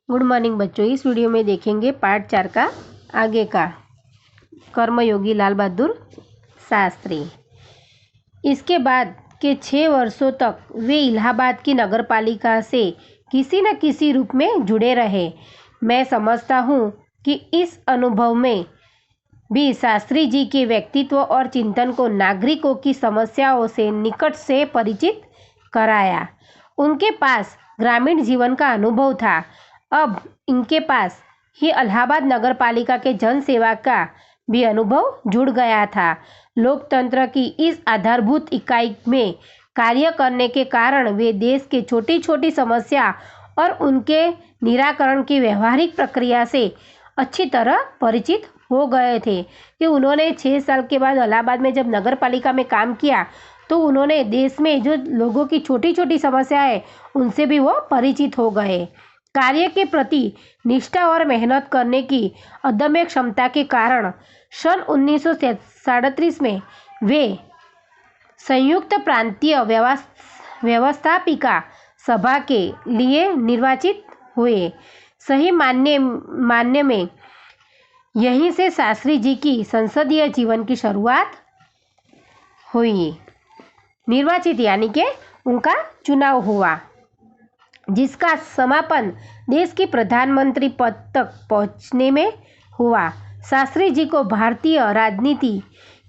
Good morning बच्चों। इस video में देखेंगे पार्ट 4 का आगे का कर्मयोगी लाल बहादुर शास्त्री। इसके बाद के 6 वर्षों तक वे इलाहाबाद की नगरपालिका से किसी न किसी रूप में जुड़े रहे। मैं समझता हूँ कि इस अनुभव में भी शास्त्री जी के व्यक्तित्व और चिंतन को नागरिकों की समस्याओं से निकट से परिचित कराया। उनके पास ग्रामीण जीवन का अनुभव था। अब इनके पास ही इलाहाबाद नगरपालिका के जन सेवा का भी अनुभव जुड़ गया था। लोकतंत्र की इस आधारभूत इकाई में कार्य करने के कारण वे देश के छोटी छोटी समस्या और उनके निराकरण की व्यवहारिक प्रक्रिया से अच्छी तरह परिचित हो गए थे कि उन्होंने 6 साल के बाद इलाहाबाद में जब नगरपालिका में काम किया तो उन्होंने देश में जो लोगों की छोटी छोटी समस्याएं है उनसे भी वो परिचित हो गए। कार्य के प्रति निष्ठा और मेहनत करने की अदम्य क्षमता के कारण सन 1937 में वे संयुक्त प्रांतीय व्यवस्थापिका सभा के लिए निर्वाचित हुए। सही मानने में यहीं से शास्त्री जी की संसदीय जीवन की शुरुआत हुई। निर्वाचित यानी कि उनका चुनाव हुआ, जिसका समापन देश की प्रधानमंत्री पद तक पहुंचने में हुआ। शास्त्री जी को भारतीय राजनीति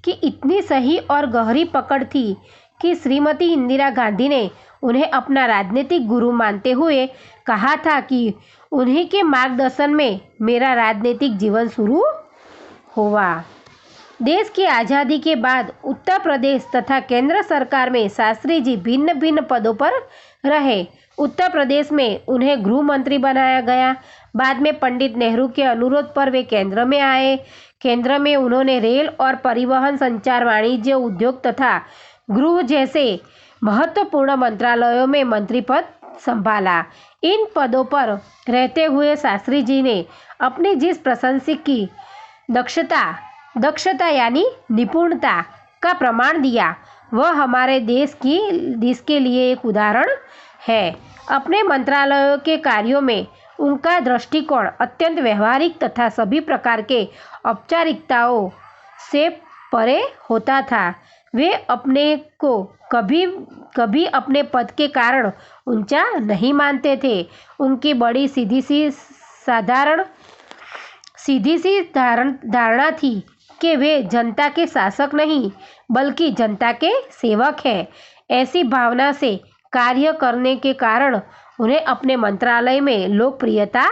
की इतनी सही और गहरी पकड़ थी कि श्रीमती इंदिरा गांधी ने उन्हें अपना राजनीतिक गुरु मानते हुए कहा था कि उन्हीं के मार्गदर्शन में मेरा राजनीतिक जीवन शुरू हुआ। देश की आज़ादी के बाद उत्तर प्रदेश तथा केंद्र सरकार में शास्त्री जी भिन्न भिन्न पदों पर रहे। उत्तर प्रदेश में उन्हें गृह मंत्री बनाया गया। बाद में पंडित नेहरू के अनुरोध पर वे केंद्र में आए। केंद्र में उन्होंने रेल और परिवहन, संचार, वाणिज्य, उद्योग तथा गृह जैसे महत्वपूर्ण मंत्रालयों में मंत्री पद संभाला। इन पदों पर रहते हुए शास्त्री जी ने अपनी जिस प्रशंसिक की दक्षता यानी निपुणता का प्रमाण दिया वह हमारे देश के लिए एक उदाहरण है। अपने मंत्रालयों के कार्यों में उनका दृष्टिकोण अत्यंत व्यवहारिक तथा सभी प्रकार के औपचारिकताओं से परे होता था। वे अपने को कभी अपने पद के कारण ऊंचा नहीं मानते थे। उनकी बड़ी सीधी सी धारणा थी कि वे जनता के शासक नहीं बल्कि जनता के सेवक हैं। ऐसी भावना से कार्य करने के कारण उन्हें अपने मंत्रालय में लोकप्रियता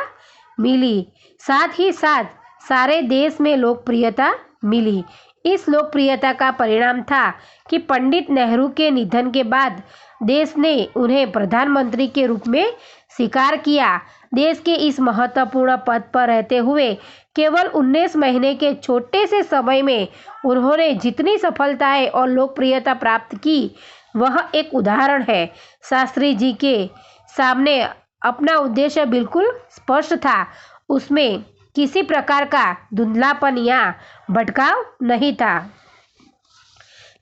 मिली, साथ ही साथ सारे देश में लोकप्रियता मिली। इस लोकप्रियता का परिणाम था कि पंडित नेहरू के निधन के बाद देश ने उन्हें प्रधानमंत्री के रूप में स्वीकार किया। देश के इस महत्वपूर्ण पद पर रहते हुए केवल 19 महीने के छोटे से समय में उन्होंने जितनी सफलताएं और लोकप्रियता प्राप्त की वह एक उदाहरण है। शास्त्री जी के सामने अपना उद्देश्य बिल्कुल स्पष्ट था। उसमें किसी प्रकार का धुंधलापन या भटकाव नहीं था।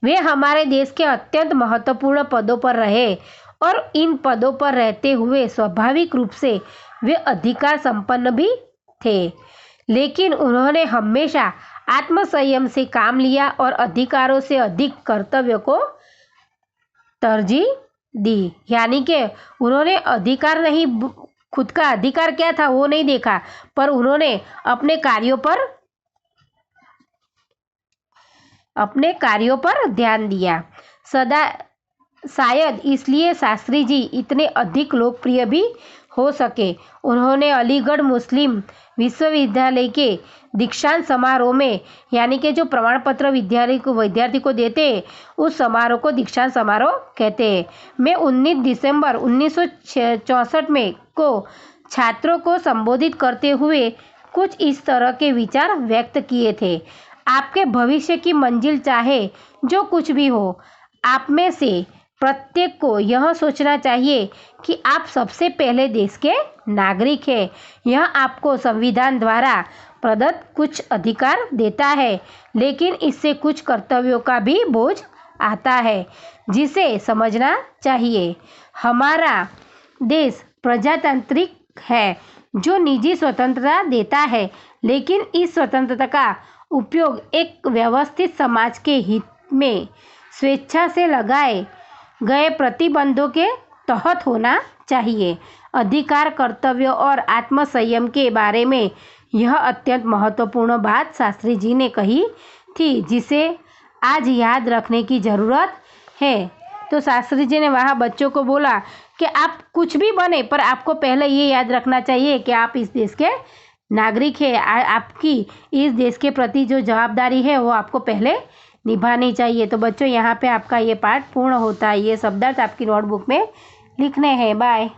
वे हमारे देश के अत्यंत महत्वपूर्ण पदों पर रहे और इन पदों पर रहते हुए स्वाभाविक रूप से वे अधिकार संपन्न भी थे, लेकिन उन्होंने हमेशा आत्मसंयम से काम लिया और अधिकारों से अधिक कर्तव्य को तरजीह दी। यानी कि उन्होंने अधिकार नहीं, खुद का अधिकार क्या था वो नहीं देखा, पर उन्होंने अपने कार्यों पर ध्यान दिया। शायद इसलिए शास्त्री जी इतने अधिक लोकप्रिय भी हो सके। उन्होंने अलीगढ़ मुस्लिम विश्वविद्यालय के दीक्षांत समारोह में, यानी कि जो प्रमाण पत्र विद्यार्थी को देते हैं उस समारोह को दीक्षांत समारोह कहते हैं, में 19 दिसंबर 1964 में को छात्रों को संबोधित करते हुए कुछ इस तरह के विचार व्यक्त किए थे। आपके भविष्य की मंजिल चाहे जो कुछ भी हो, आप में से प्रत्येक को यह सोचना चाहिए कि आप सबसे पहले देश के नागरिक हैं। यह आपको संविधान द्वारा प्रदत्त कुछ अधिकार देता है, लेकिन इससे कुछ कर्तव्यों का भी बोझ आता है जिसे समझना चाहिए। हमारा देश प्रजातांत्रिक है। जो निजी स्वतंत्रता देता है, लेकिन इस स्वतंत्रता का उपयोग एक व्यवस्थित समाज के हित में स्वेच्छा से लगाए गए प्रतिबंधों के तहत होना चाहिए। अधिकार, कर्तव्य और आत्मसंयम के बारे में यह अत्यंत महत्वपूर्ण बात शास्त्री जी ने कही थी, जिसे आज याद रखने की ज़रूरत है। तो शास्त्री जी ने वहाँ बच्चों को बोला कि आप कुछ भी बने, पर आपको पहले ये याद रखना चाहिए कि आप इस देश के नागरिक हैं। आपकी इस देश के प्रति जो जवाबदारी है वो आपको पहले निभानी चाहिए। तो बच्चों, यहाँ पे आपका ये पाठ पूर्ण होता है। ये शब्दार्थ आपकी नोटबुक में लिखने हैं। बाय।